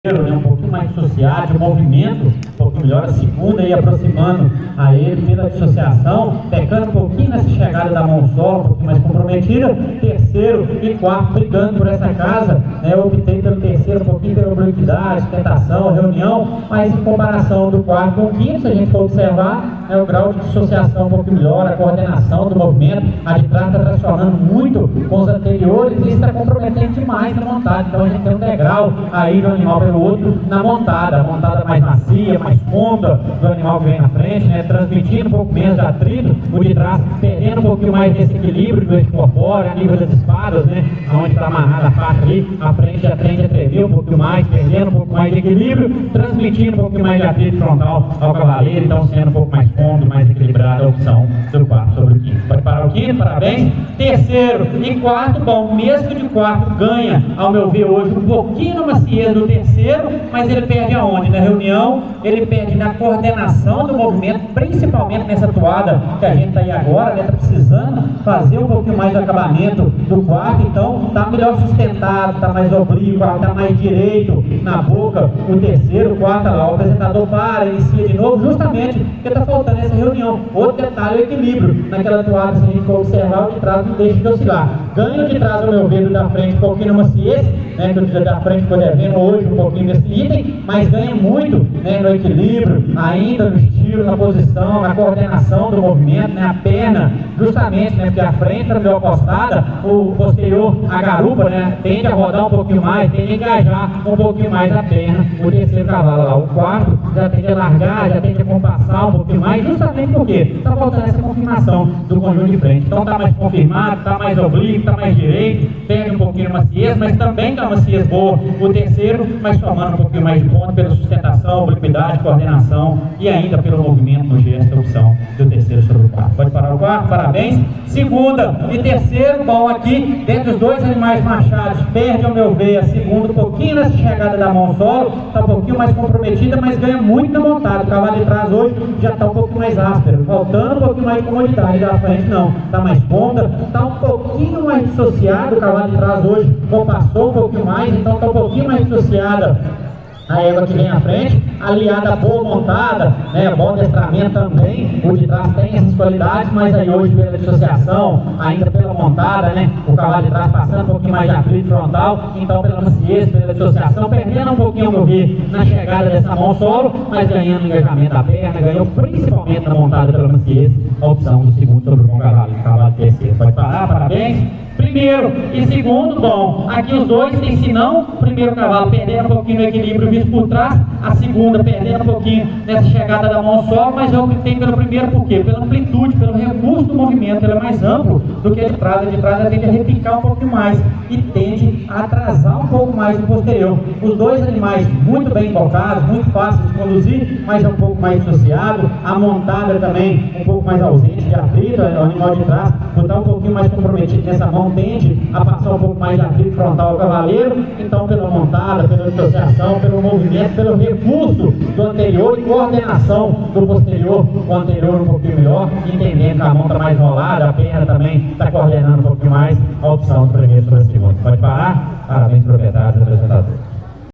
né, um pouquinho mais dissociado, de movimento, um pouquinho melhor, a segunda aí aproximando a ele pela dissociação, pecando um pouquinho nessa chegada da mão solo, um pouquinho mais comprometida, terceiro e quarto brigando por essa casa, né, eu optei pelo terceiro um pouquinho pela obliquidade, sustentação, reunião, mas em comparação do quarto com o quinto, se a gente for observar, o grau de dissociação um pouquinho melhor, a coordenação do movimento, a de trás está tracionando muito com os anteriores e está comprometendo demais na montada, então a gente tem um degrau aí do animal pelo outro na montada, a montada mais macia, mais cômoda do animal que vem na frente, né, transmitindo um pouco menos de atrito, o de trás perdendo um pouquinho mais desse equilíbrio do eixo corpóreo, a nível das espadas, né, onde está amarrada a faixa ali, a frente já tende a tremer um pouquinho mais, perdendo um pouco mais de equilíbrio, transmitindo um pouquinho mais de atrito frontal ao cavaleiro, então sendo um pouco mais cômodo, mais equilibrada a opção do quarto sobre o quinto. Pode parar o quinto, parabéns. Terceiro e quarto, bom, mesmo de quarto ganha, ao meu ver hoje, um pouquinho na maciez do terceiro, mas ele perde aonde? Na reunião, ele perde na coordenação do movimento, principalmente nessa toada que a gente está aí agora, né, está precisando fazer um pouquinho mais de acabamento do quarto, então está melhor sustentado, está mais oblíquo, está mais direito na boca, o terceiro, o quarto, lá, o apresentador para, inicia de novo, justamente porque está faltando essa reunião. Outro detalhe é o equilíbrio, naquela toada, se a gente for observar, o de trás não deixa de oscilar. Ganho de trás, ao meu ver, da frente um pouquinho na maciez, né, que o da frente ficou devendo hoje um pouquinho desse item, mas ganha muito, né, no equilíbrio, ainda no estilo, na posição, na coordenação do movimento, né, a perna, justamente, né, porque a frente era melhor postada, o posterior, a garupa, né, tende a rodar um pouquinho mais, tende a engajar um pouquinho mais a perna, o terceiro cavalo lá, o quarto já tende a largar, já tende a compassar um pouquinho mais, justamente porque está faltando essa confirmação do conjunto de frente, então está mais confirmado, está mais oblíquo, está mais direito, perde um pouquinho de maciez, mas também está maciez boa, o terceiro, mas somando um pouquinho mais de ponto pela sustentação, obliquidade, coordenação e ainda pelo movimento no gesto, a opção do terceiro sobre o quarto. Pode parar o quarto, parabéns. Segunda e terceiro, bom, aqui, dentre os dois animais machados, perde ao meu ver a segunda, um pouquinho nessa chegada da mão solo, está um pouquinho mais comprometida, mas ganha muito na montada. O cavalo de trás hoje já está um pouquinho mais áspero, faltando um pouquinho mais de comodidade, da frente não, está mais cômoda, está um pouquinho mais dissociado, o cavalo de trás hoje compassou um pouquinho mais, então está um pouquinho mais dissociada a égua que vem à frente, aliada a boa montada, né, bom adestramento também, o de trás tem essas qualidades, mas aí hoje pela dissociação, ainda pela montada, né, o cavalo de trás passando um pouquinho mais de atrito frontal, então pela maciez, pela dissociação, perdendo um pouquinho ao meu ver na chegada dessa mão solo, mas ganhando engajamento da perna, ganhou principalmente na montada pela maciez, a opção do segundo sobre o bom cavalo terceiro. Pode parar, parabéns. Primeiro e segundo, bom, aqui os dois tem senão, o primeiro cavalo perdendo um pouquinho no equilíbrio visto por trás, a segunda perdendo um pouquinho nessa chegada da mão solo, mas eu optei pelo primeiro por quê? Pela amplitude, pelo recurso do movimento, ele é mais amplo do que a de trás ela tende a repicar um pouquinho mais e tende a atrasar um pouco mais o posterior. Os dois animais muito bem embocados, muito fáceis de conduzir, mas é um pouco mais dissociado, a montada também um pouco mais ausente de atrito, o animal de trás está um pouquinho mais comprometido nessa mão, tende a passar um pouco mais de atrito frontal ao cavaleiro, então pela montada, pela dissociação, pelo movimento, pelo recurso do anterior e coordenação do posterior, o anterior um pouquinho melhor, entendendo que a mão está mais rolada, a perna também está coordenando um pouquinho mais, a opção do primeiro sobre o segundo. Pode parar? Parabéns, proprietário do apresentador.